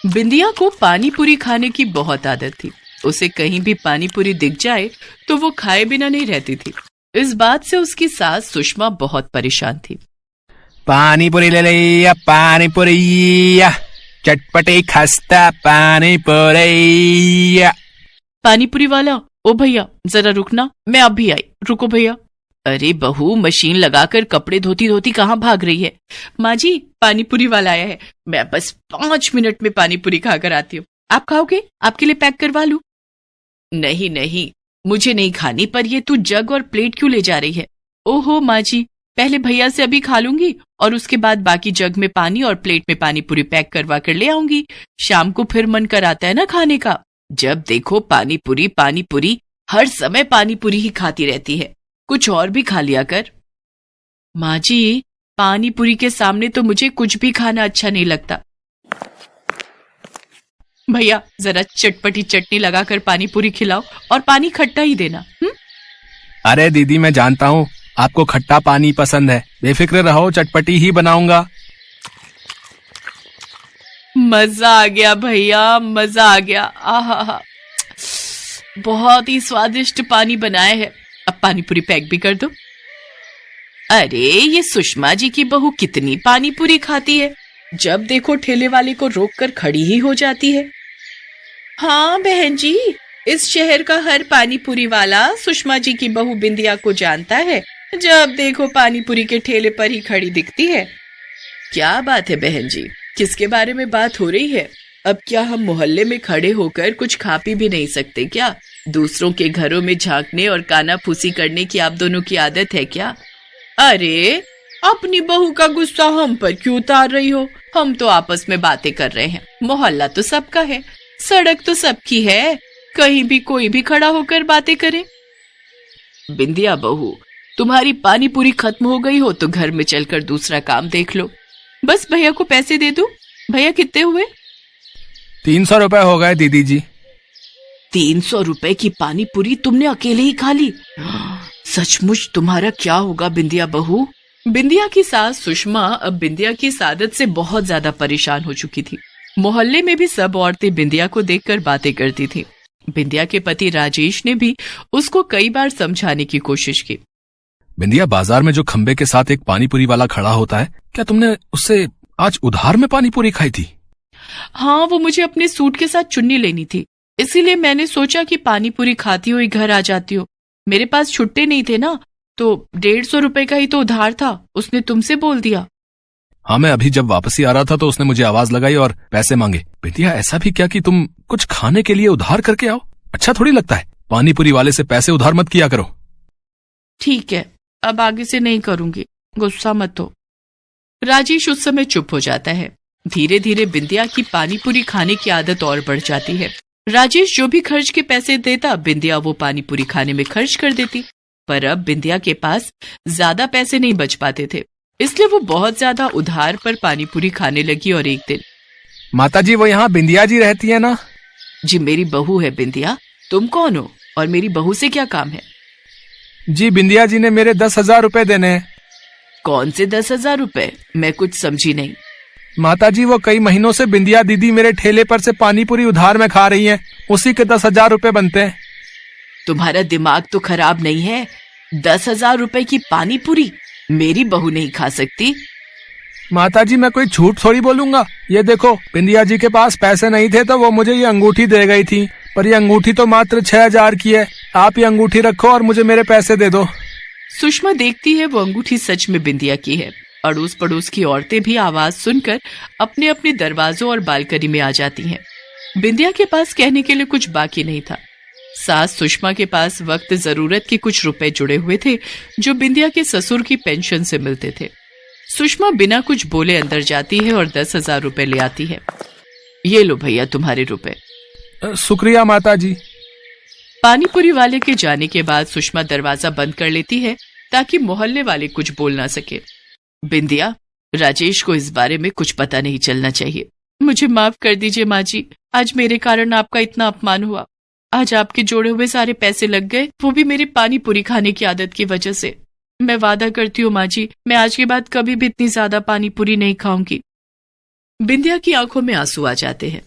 बिंदिया को पानी पूरी खाने की बहुत आदत थी। उसे कहीं भी पानी पूरी दिख जाए तो वो खाए बिना नहीं रहती थी। इस बात से उसकी सास सुषमा बहुत परेशान थी। पानी पूरी ले लिया, पानी पूरी, चटपटी खस्ता पानी पूरी। पानी पूरी वाला, ओ भैया जरा रुकना, मैं अभी आई, रुको भैया। अरे बहू, मशीन लगाकर कपड़े धोती धोती कहाँ भाग रही है? माँ जी, पानी पूरी वाला आया है, मैं बस 5 मिनट में पानी पूरी खाकर आती हूँ। आप खाओगे? आपके लिए पैक करवा लूं? नहीं नहीं, मुझे नहीं खानी, पर ये तू जग और प्लेट क्यों ले जा रही है? ओहो माँ जी, पहले भैया से अभी खा लूंगी और उसके बाद बाकी जग में पानी और प्लेट में पानी पूरी पैक करवा कर ले आऊंगी। शाम को फिर मन कराता है ना खाने का। जब देखो पानी पूरी, हर समय पानी पूरी ही खाती रहती है, कुछ और भी खा लिया कर। माँ जी, पानी पूरी के सामने तो मुझे कुछ भी खाना अच्छा नहीं लगता। भैया जरा चटपटी चटनी लगाकर पानी पूरी खिलाओ और पानी खट्टा ही देना। अरे दीदी, मैं जानता हूँ आपको खट्टा पानी पसंद है, बेफिक्र रहो, चटपटी ही बनाऊंगा। मजा आ गया भैया, मजा आ गया। आहा, बहुत ही स्वादिष्ट पानी बनाए हैं। अब पानी पूरी पैक भी कर दो। अरे ये सुषमा जी की बहू कितनी पानी पूरी खाती है, जब देखो ठेले वाले को रोककर खड़ी ही हो जाती है। हाँ बहन जी, इस शहर का हर पानी पूरी वाला सुषमा जी की बहू बिंदिया को जानता है, जब देखो पानी पूरी के ठेले पर ही खड़ी दिखती है। क्या बात है बहन जी, किसके बारे में बात हो रही है? अब क्या हम मोहल्ले में खड़े होकर कुछ खा पी भी नहीं सकते क्या? दूसरों के घरों में झांकने और कानाफूसी करने की आप दोनों की आदत है क्या? अरे अपनी बहू का गुस्सा हम पर क्यों उतार रही हो? हम तो आपस में बातें कर रहे हैं। मोहल्ला तो सबका है, सड़क तो सबकी है, कहीं भी कोई भी खड़ा होकर बातें करे। बिंदिया बहू, तुम्हारी पानी पूरी खत्म हो गई हो तो घर में चलकर दूसरा काम देख लो। बस भैया को पैसे दे दो। भैया कितने हुए? 300 रुपए हो गए दीदी जी। 300 रुपए की पानी पूरी तुमने अकेले ही खा ली? सचमुच तुम्हारा क्या होगा बिंदिया बहू? बिंदिया की सास सुषमा अब बिंदिया की इस आदत से बहुत ज्यादा परेशान हो चुकी थी। मोहल्ले में भी सब औरतें बिंदिया को देखकर बातें करती थी। बिंदिया के पति राजेश ने भी उसको कई बार समझाने की कोशिश की। बिंदिया, बाजार में जो खंबे के साथ एक पानी पूरी वाला खड़ा होता है, क्या तुमने उससे आज उधार में पानी पूरी खाई थी? हाँ, वो मुझे अपने सूट के साथ चुन्नी लेनी थी, इसीलिए मैंने सोचा कि पानी पूरी खाती हुई घर आ जाती हो। मेरे पास छुट्टे नहीं थे ना, तो 150 रुपए का ही तो उधार था, उसने तुमसे बोल दिया। हाँ, मैं अभी जब वापसी आ रहा था तो उसने मुझे आवाज लगाई और पैसे मांगे। बिटिया, ऐसा भी क्या कि तुम कुछ खाने के लिए उधार करके आओ? अच्छा थोड़ी लगता है, पानी पूरी वाले से पैसे उधार मत किया करो। ठीक है, अब आगे से नहीं करूंगी, गुस्सा मत हो। राजेश उस समय चुप हो जाता है। धीरे धीरे बिंदिया की पानी पूरी खाने की आदत और बढ़ जाती है। राजेश जो भी खर्च के पैसे देता, बिंदिया वो पानी पूरी खाने में खर्च कर देती। पर अब बिंदिया के पास ज्यादा पैसे नहीं बच पाते थे, इसलिए वो बहुत ज्यादा उधार पर पानी पूरी खाने लगी। और एक दिन, माताजी, वो यहाँ बिंदिया जी रहती है ना? जी मेरी बहू है बिंदिया। तुम कौन हो और मेरी बहू से क्या काम है? जी, बिंदिया जी ने मेरे 10,000 रुपए देने हैं। कौन से 10,000 रुपए? मैं कुछ समझी नहीं। माताजी, वो कई महीनों से बिंदिया दीदी मेरे ठेले पर से पानी पूरी उधार में खा रही हैं, उसी के 10,000 रुपए बनते हैं। तुम्हारा दिमाग तो खराब नहीं है? 10,000 रुपए की पानी पूरी मेरी बहू नहीं खा सकती। माताजी, मैं कोई झूठ थोड़ी बोलूंगा। ये देखो, बिंदिया जी के पास पैसे नहीं थे तो वो मुझे ये अंगूठी दे गई थी, पर ये अंगूठी तो मात्र 6,000 की है। आप ये अंगूठी रखो और मुझे मेरे पैसे दे दो। सुषमा देखती है वो अंगूठी सच में बिंदिया की है। अड़ोस पड़ोस की औरतें भी आवाज सुनकर अपने अपने दरवाजों और बालकनी में आ जाती हैं। बिंदिया के पास कहने के लिए कुछ बाकी नहीं था। सास सुषमा के पास वक्त जरूरत के कुछ रुपए जुड़े हुए थे, जो बिंदिया के ससुर की पेंशन से मिलते थे। सुषमा बिना कुछ बोले अंदर जाती है और 10,000 रुपए ले आती है। ये लो भैया तुम्हारे रुपए। शुक्रिया माताजी। पानी पूरी वाले के जाने के बाद सुषमा दरवाजा बंद कर लेती है ताकि मोहल्ले वाले कुछ बोल ना सके। बिंदिया, राजेश को इस बारे में कुछ पता नहीं चलना चाहिए। मुझे माफ कर दीजिए माँ जी, आज मेरे कारण आपका इतना अपमान हुआ। आज आपके जोड़े हुए सारे पैसे लग गए, वो भी मेरी पानी पूरी खाने की आदत की वजह से। मैं वादा करती हूँ माँ जी, मैं आज के बाद कभी भी इतनी ज्यादा पानी पूरी नहीं खाऊंगी। बिंदिया की आंखों में आंसू आ जाते हैं।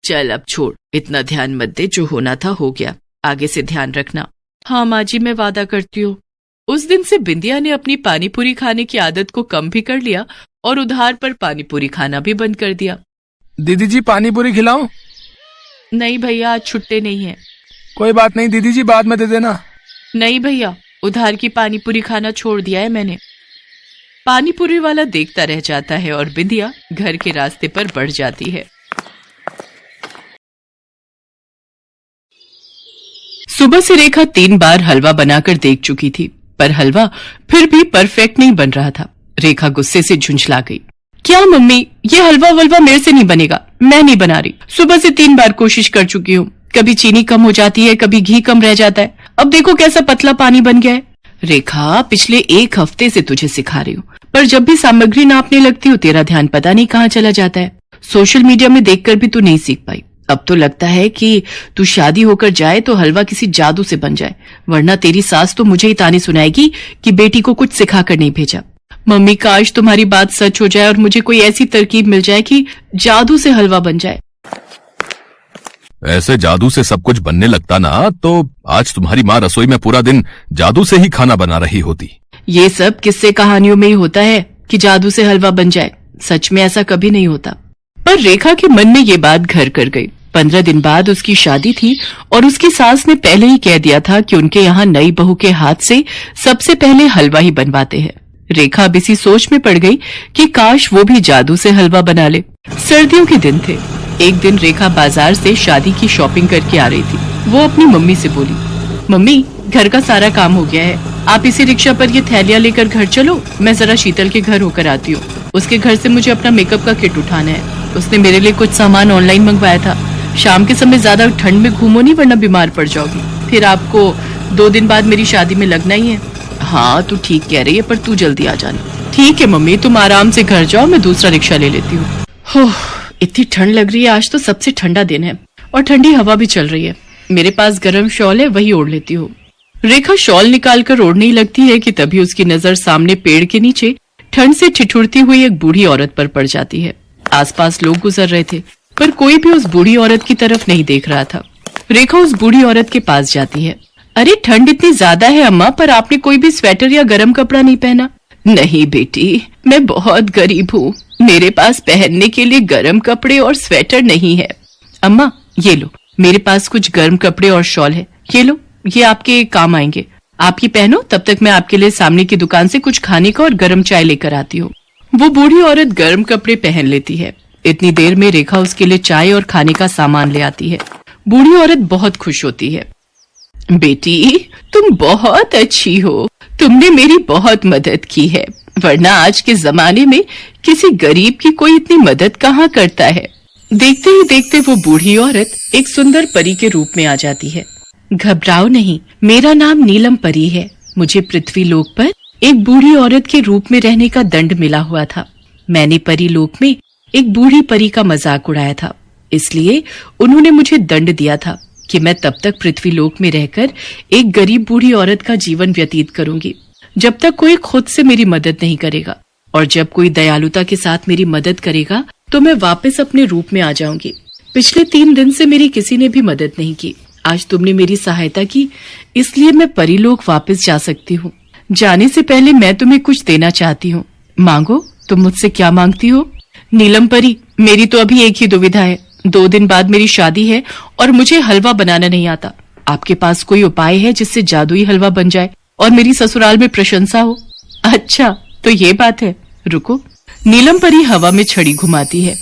चल अब छोड़, इतना ध्यान मत दे, जो होना था हो गया, आगे से ध्यान रखना। हाँ माँ जी, मैं वादा करती हूँ। उस दिन से बिंदिया ने अपनी पानीपुरी खाने की आदत को कम भी कर लिया और उधार पर पानीपुरी खाना भी बंद कर दिया। दीदी जी पानीपुरी खिलाऊं? नहीं भैया, आज छुट्टे नहीं है। कोई बात नहीं दीदी जी, बाद में दे देना। नहीं भैया, उधार की पानीपुरी खाना छोड़ दिया है मैंने। पानीपुरी वाला देखता रह जाता है और बिंदिया घर के रास्ते पर बढ़ जाती है। सुबह से रेखा 3 बार हलवा बनाकर देख चुकी थी, पर हलवा फिर भी परफेक्ट नहीं बन रहा था। रेखा गुस्से से झुंझला गई। क्या मम्मी, ये हलवा वलवा मेरे से नहीं बनेगा, मैं नहीं बना रही। सुबह से 3 बार कोशिश कर चुकी हूँ, कभी चीनी कम हो जाती है, कभी घी कम रह जाता है, अब देखो कैसा पतला पानी बन गया है। रेखा, पिछले 1 हफ्ते से तुझे सिखा रही हूँ, पर जब भी सामग्री नापने लगती हो तेरा ध्यान पता नहीं कहाँ चला जाता है। सोशल मीडिया में देखकर भी तू नहीं सीख पाई। अब तो लगता है कि तू शादी होकर जाए तो हलवा किसी जादू से बन जाए, वरना तेरी सास तो मुझे ही ताने सुनाएगी कि बेटी को कुछ सिखाकर नहीं भेजा। मम्मी, काश तुम्हारी बात सच हो जाए और मुझे कोई ऐसी तरकीब मिल जाए कि जादू से हलवा बन जाए। ऐसे जादू से सब कुछ बनने लगता ना तो आज तुम्हारी माँ रसोई में पूरा दिन जादू से ही खाना बना रही होती। ये सब किस्से कहानियों में ही होता है कि जादू से हलवा बन जाए, सच में ऐसा कभी नहीं होता। पर रेखा के मन में ये बात घर कर गई। 15 दिन बाद उसकी शादी थी और उसकी सास ने पहले ही कह दिया था कि उनके यहाँ नई बहू के हाथ से सबसे पहले हलवा ही बनवाते हैं। रेखा अब इसी सोच में पड़ गई कि काश वो भी जादू से हलवा बना ले। सर्दियों के दिन थे। एक दिन रेखा बाजार से शादी की शॉपिंग करके आ रही थी। वो अपनी मम्मी से बोली, मम्मी, घर का सारा काम हो गया है, आप इसी रिक्शा पर ये थैलियां लेकर घर चलो, मैं जरा शीतल के घर होकर आती हूँ। उसके घर से मुझे अपना मेकअप का किट उठाना है। उसने मेरे लिए कुछ सामान ऑनलाइन मंगवाया था। शाम के समय ज्यादा ठंड में घूमो नहीं, वरना बीमार पड़ जाओगी। फिर आपको 2 दिन बाद मेरी शादी में लगना ही है। हाँ, तू ठीक कह रही है, पर तू जल्दी आ जाना। ठीक है मम्मी, तुम आराम से घर जाओ, मैं दूसरा रिक्शा ले लेती हूँ। इतनी ठंड लग रही है, आज तो सबसे ठंडा दिन है और ठंडी हवा भी चल रही है। मेरे पास गर्म शॉल है, वही ओढ़ लेती हूँ। रेखा शॉल निकालकर ओढ़ने ही लगती है कि तभी उसकी नजर सामने पेड़ के नीचे ठंड से ठिठुरती हुई एक बूढ़ी औरत पर पड़ जाती है। आसपास लोग गुजर रहे थे, पर कोई भी उस बूढ़ी औरत की तरफ नहीं देख रहा था। रेखा उस बूढ़ी औरत के पास जाती है। अरे, ठंड इतनी ज्यादा है अम्मा, पर आपने कोई भी स्वेटर या गर्म कपड़ा नहीं पहना। नहीं बेटी, मैं बहुत गरीब हूँ, मेरे पास पहनने के लिए गर्म कपड़े और स्वेटर नहीं है। अम्मा, ये लो, मेरे पास कुछ गर्म कपड़े और शॉल है, ये लो, ये आपके काम आएंगे। आप ये पहनो, तब तक मैं आपके लिए सामने की दुकान से कुछ खाने का और गर्म चाय लेकर आती हूँ। वो बूढ़ी औरत गर्म कपड़े पहन लेती है। इतनी देर में रेखा उसके लिए चाय और खाने का सामान ले आती है। बूढ़ी औरत बहुत खुश होती है। बेटी, तुम बहुत अच्छी हो, तुमने मेरी बहुत मदद की है, वरना आज के जमाने में किसी गरीब की कोई इतनी मदद कहाँ करता है। देखते ही देखते वो बूढ़ी औरत एक सुंदर परी के रूप में आ जाती है। घबराओ नहीं, मेरा नाम नीलम परी है। मुझे पृथ्वी लोक पर एक बूढ़ी औरत के रूप में रहने का दंड मिला हुआ था। मैंने परी लोक में एक बूढ़ी परी का मजाक उड़ाया था, इसलिए उन्होंने मुझे दंड दिया था कि मैं तब तक पृथ्वी लोक में रहकर एक गरीब बूढ़ी औरत का जीवन व्यतीत करूंगी जब तक कोई खुद से मेरी मदद नहीं करेगा, और जब कोई दयालुता के साथ मेरी मदद करेगा तो मैं वापस अपने रूप में आ जाऊंगी। पिछले 3 दिन से मेरी किसी ने भी मदद नहीं की। आज तुमने मेरी सहायता की, इसलिए मैं परीलोक वापस जा सकती हूँ। जाने से पहले मैं तुम्हें कुछ देना चाहती हूँ, मांगो। तुम मुझसे क्या मांगती हो? नीलम परी, मेरी तो अभी एक ही दुविधा है। 2 दिन बाद मेरी शादी है और मुझे हलवा बनाना नहीं आता। आपके पास कोई उपाय है जिससे जादुई हलवा बन जाए और मेरी ससुराल में प्रशंसा हो? अच्छा, तो ये बात है, रुको। नीलम परी हवा में छड़ी घुमाती है।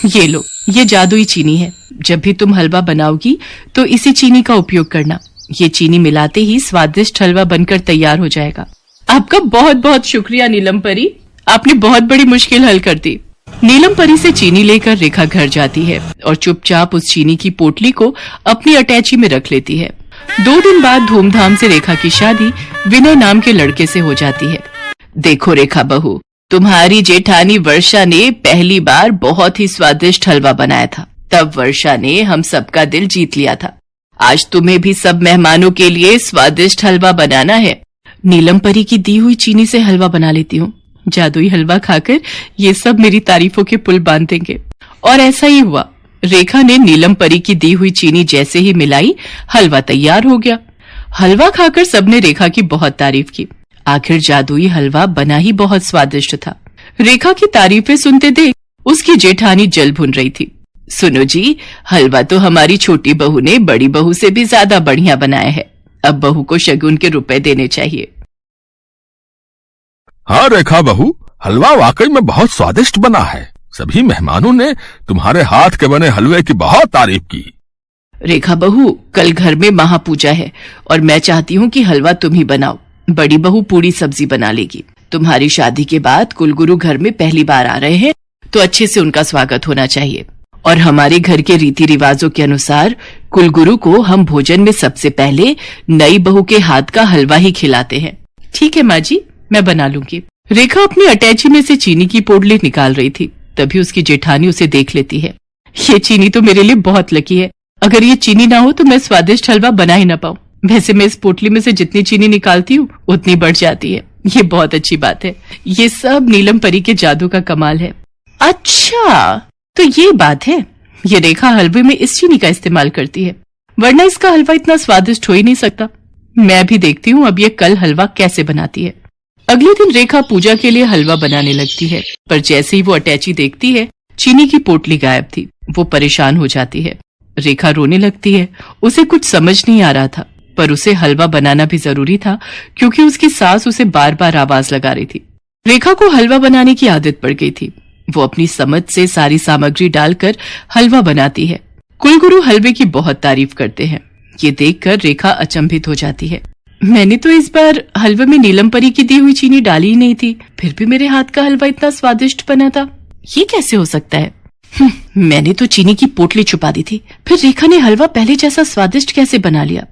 ये लो, ये जादुई चीनी है। जब भी तुम हलवा बनाओगी तो इसी चीनी का उपयोग करना। ये चीनी मिलाते ही स्वादिष्ट हलवा बनकर तैयार हो जाएगा। आपका बहुत बहुत शुक्रिया नीलम परी, आपने बहुत बड़ी मुश्किल हल कर दी। नीलम परी से चीनी लेकर रेखा घर जाती है और चुपचाप उस चीनी की पोटली को अपनी अटैची में रख लेती है। 2 दिन बाद धूमधाम से रेखा की शादी विनय नाम के लड़के से हो जाती है। देखो रेखा बहू, तुम्हारी जेठानी वर्षा ने पहली बार बहुत ही स्वादिष्ट हलवा बनाया था। तब वर्षा ने हम सबका दिल जीत लिया था। आज तुम्हें भी सब मेहमानों के लिए स्वादिष्ट हलवा बनाना है। नीलम परी की दी हुई चीनी से हलवा बना लेती हूँ। जादुई हलवा खाकर ये सब मेरी तारीफों के पुल बांध देंगे। और ऐसा ही हुआ। रेखा ने नीलम परी की दी हुई चीनी जैसे ही मिलाई, हलवा तैयार हो गया। हलवा खाकर सबने रेखा की बहुत तारीफ की। आखिर जादुई हलवा बना ही बहुत स्वादिष्ट था। रेखा की तारीफें सुनते देख उसकी जेठानी जल भुन रही थी। सुनो जी, हलवा तो हमारी छोटी बहू ने बड़ी बहू से भी ज्यादा बढ़िया बनाया है। अब बहू को शगुन के रुपए देने चाहिए। हाँ रेखा बहू, हलवा वाकई में बहुत स्वादिष्ट बना है। सभी मेहमानों ने तुम्हारे हाथ के बने हलवे की बहुत तारीफ की। रेखा बहू, कल घर में महापूजा है और मैं चाहती हूँ कि हलवा तुम ही बनाओ। बड़ी बहू पूरी सब्जी बना लेगी। तुम्हारी शादी के बाद कुलगुरु घर में पहली बार आ रहे हैं, तो अच्छे से उनका स्वागत होना चाहिए। और हमारे घर के रीति रिवाजों के अनुसार कुलगुरु को हम भोजन में सबसे पहले नई बहू के हाथ का हलवा ही खिलाते हैं। ठीक है माँ जी, मैं बना लूंगी। रेखा अपनी अटैची में से चीनी की पोटली निकाल रही थी, तभी उसकी जेठानी उसे देख लेती है। ये चीनी तो मेरे लिए बहुत लकी है। अगर ये चीनी ना हो तो मैं स्वादिष्ट हलवा बना ही ना पाऊं। वैसे मैं इस पोटली में से जितनी चीनी निकालती हूँ उतनी बढ़ जाती है। ये बहुत अच्छी बात है। ये सब नीलम परी के जादू का कमाल है। अच्छा, तो ये बात है। ये रेखा हलवे में इस चीनी का इस्तेमाल करती है, वरना इसका हलवा इतना स्वादिष्ट हो ही नहीं सकता। मैं भी देखती हूँ अब ये कल हलवा कैसे बनाती है। अगले दिन रेखा पूजा के लिए हलवा बनाने लगती है, पर जैसे ही वो अटैची देखती है, चीनी की पोटली गायब थी। वो परेशान हो जाती है। रेखा रोने लगती है। उसे कुछ समझ नहीं आ रहा था, पर उसे हलवा बनाना भी जरूरी था, क्योंकि उसकी सास उसे बार बार आवाज लगा रही थी। रेखा को हलवा बनाने की आदत पड़ गई थी। वो अपनी समझ से सारी सामग्री डालकर हलवा बनाती है। कुलगुरु हलवे की बहुत तारीफ करते हैं। ये देखकर रेखा अचंभित हो जाती है। मैंने तो इस बार हलवे में नीलम परी की दी हुई चीनी डाली ही नहीं थी, फिर भी मेरे हाथ का हलवा इतना स्वादिष्ट बना था। ये कैसे हो सकता है? मैंने तो चीनी की पोटली छुपा दी थी, फिर रेखा ने हलवा पहले जैसा स्वादिष्ट कैसे बना लिया?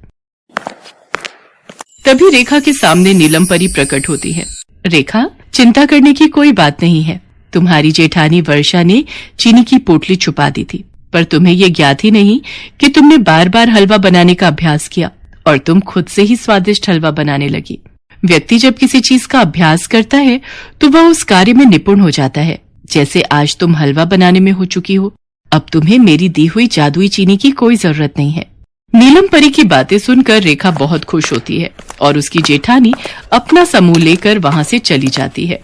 तभी रेखा के सामने नीलम परी प्रकट होती है। रेखा, चिंता करने की कोई बात नहीं है। तुम्हारी जेठानी वर्षा ने चीनी की पोटली छुपा दी थी, पर तुम्हें ये ज्ञात ही नहीं कि तुमने बार बार हलवा बनाने का अभ्यास किया और तुम खुद से ही स्वादिष्ट हलवा बनाने लगी। व्यक्ति जब किसी चीज का अभ्यास करता है तो वह उस कार्य में निपुण हो जाता है। जैसे आज तुम हलवा बनाने में हो चुकी हो। अब तुम्हें मेरी दी हुई जादुई चीनी की कोई जरूरत नहीं है। नीलम परी की बातें सुनकर रेखा बहुत खुश होती है और उसकी जेठानी अपना समूह लेकर वहां से चली जाती है।